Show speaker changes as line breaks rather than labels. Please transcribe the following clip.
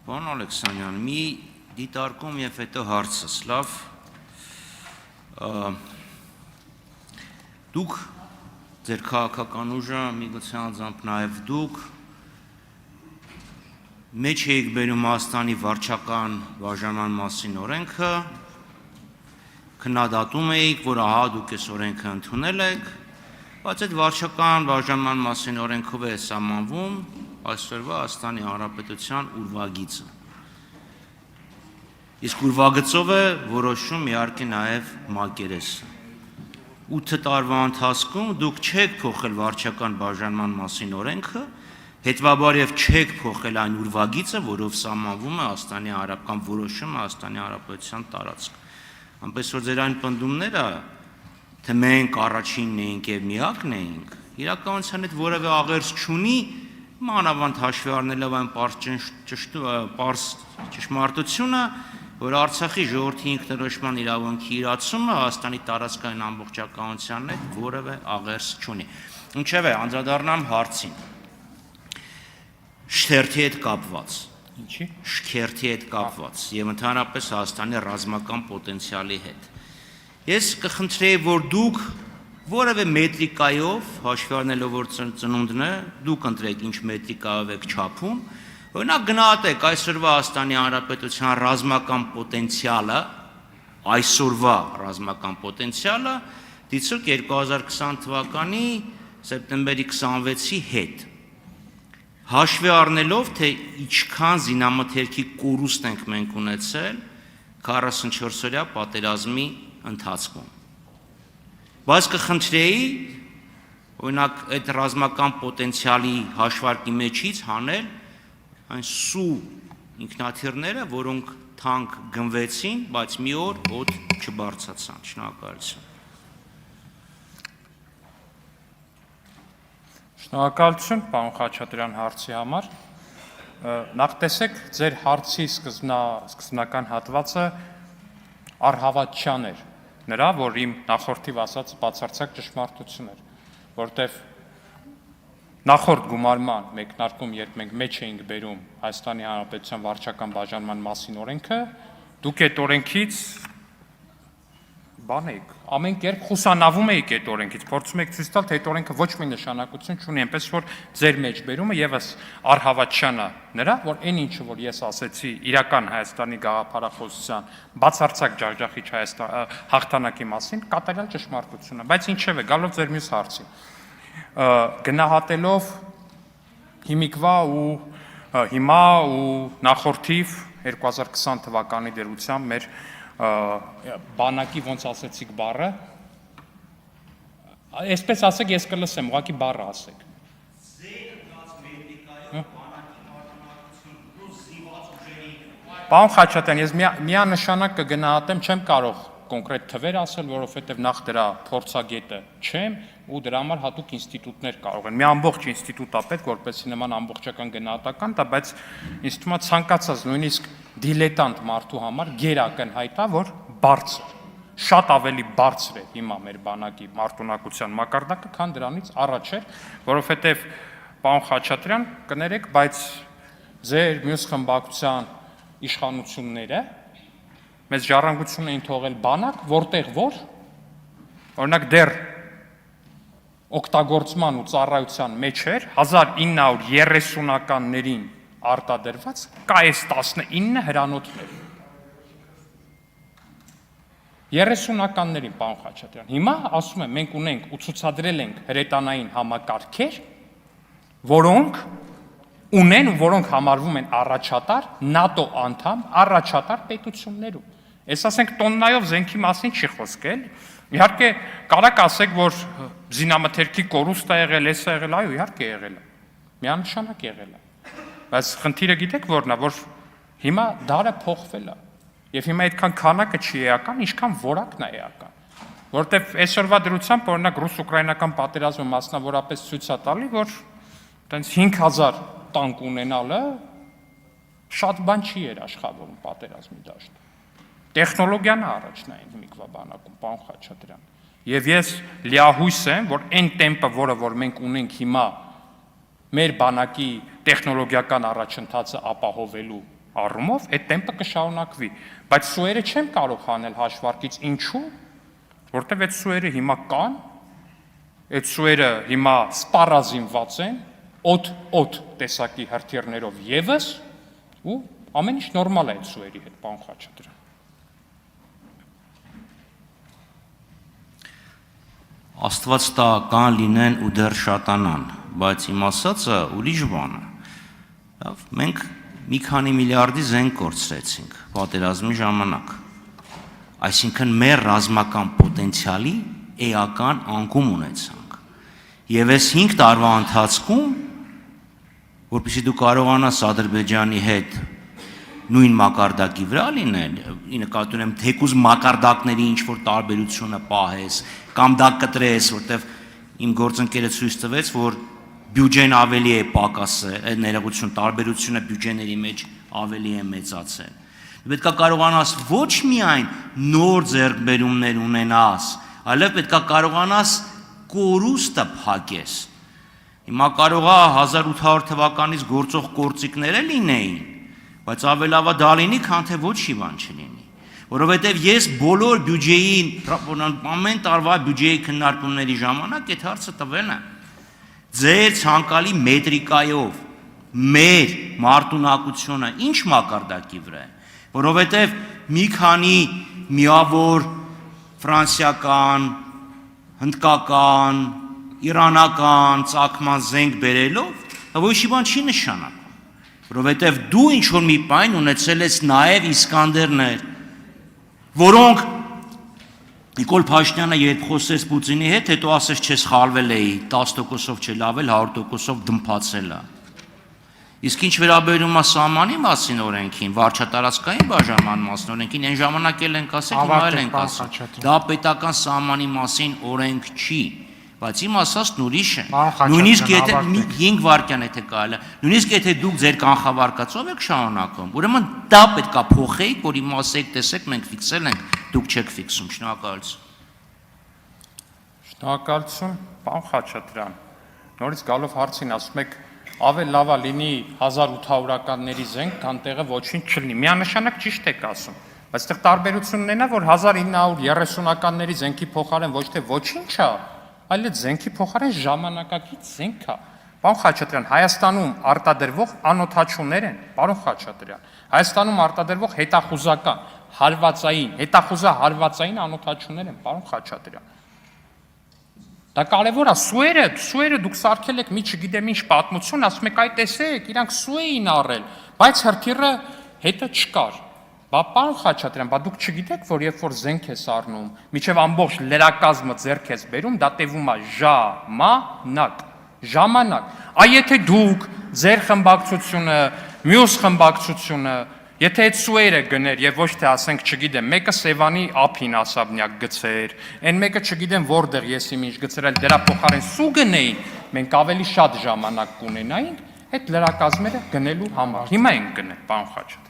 Պարոն Ալեքսանյան, մի դիտարկում եւ հետո հարցս, լավ, դուք ձեր քաղաքական ուժը, միգուցե անձամբ նաեւ դուք մեջ եք բերում Հայաստանի վարչական բաժանման մասին օրենքը, քննադատում եք, որ ահա դուք այս օրենքը ընդունել եք, բայց այդ վարչական բաժանման մասին օրենքով է սահմանվում այսօրվա Հայաստանի Հանրապետության ուրվագիծը։ Իսկ ուրվագծով է որոշում իհարկե նաև մակերեսը։ 8 տարվա ընթացքում դուք չեք փոխել վարչական բաժանման մասին օրենքը, հետևաբար եւ չեք փոխել այն ուրվագիծը, որով սահմանվում է Հայաստանի Հանրապետության որոշումը Հայաստանի Հանրապետության տարածք։ Այնպես որ ձեր այն պնդումները, թե մենք առաջինն էինք եւ միակն էինք, իրականության հետ որևէ աղերս չունի, մանավանդ հաշվի առնելով այն պարզ ճշմարտությունը, որ Արցախի ժողովրդի ինքնորոշման իրավունքի իրացումը Հայաստանի տարածքային ամբողջականության հետ որևէ աղերս չունի։ Ինչևէ, անդրադառնամ հարցին։ Շքերթի հետ կապված։ Ինչի՞։ Շքերթի հետ կապված եւ ընդհանրապես Հայաստանի ռազմական պոտենցիալի հետ։ Ես կխնդրեի, որ դուք որևէ մետրիկայով, հաշվի առնելով որ ծնունդն է, դուք ընտրեք ինչ մետրիկայով եք չափում, օրինակ գնահատեք այսօրվա Հայաստանի Հանրապետության ռազմական պոտենցիալը, այսօրվա ռազմական պոտենցիալը դիցուք 2020 թվականի սեպտեմբերի 26-ի հետ։ Հաշվի առնելով, թե ինչքան զինամթերքի կորուստ ենք մենք ունեցել 44-օրյա պատերազմի ընթացքում։ Բայց կխնդրեի, օրինակ, այդ ռազմական պոտենցիալի հաշվարկի մեջից հանել այն սու ինքնաթիռները, որոնք թանկ գնվեցին, բայց մի օր օդ չբարձրացան։ Շնորհակալություն։
Շնորհակալություն, պարոն Խաչատրյան, հարցի համար։ Նախ տեսեք, ձեր հարցի սկզբնական հատվածը առհավատչյան էր նրա, որ իմ նախորդիվ ասած բացարձակ ճշմարտություն էր, որտեղ նախորդ գումարման մեկնարկում, երբ մենք մեջ էինք բերում Հայաստանի Հանրապետության վարչական բաժանման մասին օրենքը, դուք այդ օրենքից բան եք, ամեն կերպ խուսանավում եք այդ օրենքից, փորձում եք ցույց տալ, թե այդ օրենքը ոչ մի նշանակություն չունի, այնպես որ ձեր մեջ բերումը եւս առհավատչյան է նրա, որ այն ինչը որ ես ասեցի իրական Հայաստանի գաղափարախոսության բացարձակ ջախջախիչ հաղթանակի մասին, կատարյալ ճշմարտություն է, բայց ինչևէ, գալով ձեր մյուս հարցին, գնահատելով հիմիկվա ու հիմա ու նախորդիվ 2020 թվականի դերությամբ մեր բանակի ոնց ասեցիք բառը, այսպես ասեք, ես կլսեմ, ուղղակի բառը ասեք։ Պարոն Խաչատրյան, ես միանշանակ կգնահատեմ, չեմ կարող կոնկրետ թվեր ասել, որովհետև նախ դրա փորձագետը չեմ ու դրա համար հատուկ ինստիտուտներ կարող են։ Մի ամբողջ ինստիտուտ է պետք, որպեսզի նման ամբողջական գնահատական տա, բայց ինձ թվում է ցանկացած նույնիսկ դիլետանտ մարդու համար գերակնհայտ է, որ բարձր, շատ ավելի բարձր է հիմա մեր բանակի մարտունակության մակարդակը, քան դրանից առաջ էր, որովհետև պարոն Խաչատրյան, կներեք, բայց ձեր մյուս խմբակցության իշխանությունները մեզ ժառանգություն էին թողել բանակ, որտեղ որ, օրինակ դեռ օգտագործման ու ծառայության մեջ էր 1930-ականներին արտադրված KS-19 հրանոթներ։ 30-ականներին, պարոն Խաչատրյան, հիմա ասում եմ, մենք ունենք ու ցուցադրել ենք հրետանային համակարգեր, որոնք ունեն ու որոնք համարվում են առաջատար ՆԱՏՕ անդամ առաջատար պետություններում։ Ես ասենք տոննայով զենքի մասին չի խոսք, էլի։ Իհարկե կարակ ասեք, որ զինամթերքի կորուստ է եղել, էս է եղել, այո, իհարկե եղել է։ Միանշանակ եղել է։ Բայց խնդիրը գիտեք որն է, որ հիմա դարը փոխվել է։ Եվ հիմա այդքան քանակը չի էական, ինչքան որակն է էական։ Որտեվ այսօրվա դրությամբ օրինակ ռուս-ուկրաինական պատերազմը մասնավորապես ցույց է տալի, որ տենց 5000 տանկ ունենալը շատ բան չի երաշխավորում պատերազմի դաշտում։ Տեխնոլոգիան է առաջնային հիմիկվա բանակում, պարոն Խաչատրյան։ Եվ ես լիահույս եմ, որ այն տեմպը, որ մենք ունենք հիմա մեր բանակի տեխնոլոգիական առաջընթացը ապահովելու առումով այդ տեմպը կշարունակվի, բայց սուերը չեմ կարող հանել հաշվարկից, ինչու՞, որտեղ այդ սուերը հիմա կան, այդ սուերը հիմա սպառազինված են, օդ տեսակի հրթիռներով եւս, ու ամեն ինչ նորմալ է այդ սուերի հետ, պարոն Խաչատրյան։
Աստված տա կան լինեն ու դեռ շատանան, բայց իմ ասածը ուրիշ բան է։ Լավ, մենք մի քանի միլիարդի զենք կորցրեցինք պատերազմի ժամանակ։ Այսինքն մեր ռազմական պոտենցիալի էական անկում ունեցանք։ Եվ այս 5 տարվա ընթացքում, որպեսզի դու կարողանաս Ադրբեջանի հետ նույն մակարդակի վրա լինել, նկատի ունեմ թեկուզ մակարդակների ինչ-որ տարբերությունը պահես, կամ դա կտրես, որտեվ իմ գործընկերը ցույց տվեց, որ բյուջեն ավելի է պակասել, այդ ներողություն տարբերությունը բյուջեների մեջ ավելի է մեծացել։ Պետք է կարողանաս ոչ միայն նոր ձեռքբերումներ ունենաս, այլև պետք է կարողանաս կորուստը փակես։ Հիմա կարող է 1800 թվականից գործող գործիքները լինեին, բայց ավելավա դա լինի, քան թե ոչ մի բան չլինի։ Որովհետև ես բոլոր բյուջեին, ամեն տարվա բյուջեի քննարկումների ժամանակ այդ հարցը տվել եմ։ Ձեր ցանկալի մետրիկայով մեր մարտունակությունը ինչ մակարդակի վրա է, որովհետև մի քանի միավոր ֆրանսիական, հնդկական, իրանական ծագման զենք բերելով, ոչ մի բան չի նշանակում, որովհետև դու ինչ-որ մի բան ունեցել ես նաև Իսկանդերներ, որոնք Նիկոլ Փաշինյանը երբ խոսեց Պուտինի հետ, հետո ասեց չես խալվել էի, 10%-ով չէ լավել, 100%-ով դմփացել է։ Իսկ ինչ վերաբերում է սահմանի մասին օրենքին, վարչատարածքային բաժանման մասին օրենքին, այն ժամանակ էլ ենք ասել, հիմա էլ ենք ասել։ Դա պետական սահմանի մասին օրենք չի, բայց իմ ասածն ուրիշ է։ Նույնիսկ եթե 5 վայրկյան եթե կարելի է, նույնիսկ եթե դուք ձեր կանխավարկածով եք շարունակում, ուրեմն դա պետք է փոխեիք, որ իմացեք, տեսեք, մենք ֆիքսել ենք, դուք չեք ֆիքսում, շնորհակալություն։
Շնորհակալություն, պարոն Խաչատրյան։ Նորից գալով հարցին ասում եք, ավելի լավ է լինի 1800-ականների զենք, քան տեղը ոչինչ չլինի։ Միանշանակ ճիշտ եք ասում, բայց այդտեղ տարբերությունն այն է, որ 1930-ականների զենքի փոխարեն ոչ թե ոչինչ է, այլ այդ զենքի փոխարեն ժամանակակից զենք է։ Պարոն Խաչատրյան, Հայաստանում արտադրվող անօթաչուներ են, պարոն Խաչատրյան, Հայաստանում արտադրվող հետախուզական, հետախուզահարվածային անօթաչուներ են, պարոն Խաչատրյան։ Դա կարևոր է, սուերը դուք սարքել եք մի չգիտեմ ինչ պատմություն, ասում եք այ տեսեք, իրանք սու էին առել, բայց հրթիռը հետը չկար։ Բա պարոն Խաչատրյան, բա դուք չգիտեք, որ երբ որ զենք ես առնում, միջև ամբողջ լրակազմը ձեռք ես բերում, դա տևում է ժամանակ։ Այ եթե դուք ձեր խմբակցությունը, մյուս խմբակցությունը, եթե այդ սուերը գներ եւ ոչ թե ասենք, չգիտեմ, մեկը Սևանի ափին ասաբնյակ գցեր, այն մեկը չգիտեմ որտեղ ես իմ ինչ գցրել, դրա փոխարեն սու գնեին, մենք ավելի շատ ժամանակ կունենայինք այդ լրակազմերը գնելու համար։ Հիմա ենք գնել, պարոն Խաչատրյան։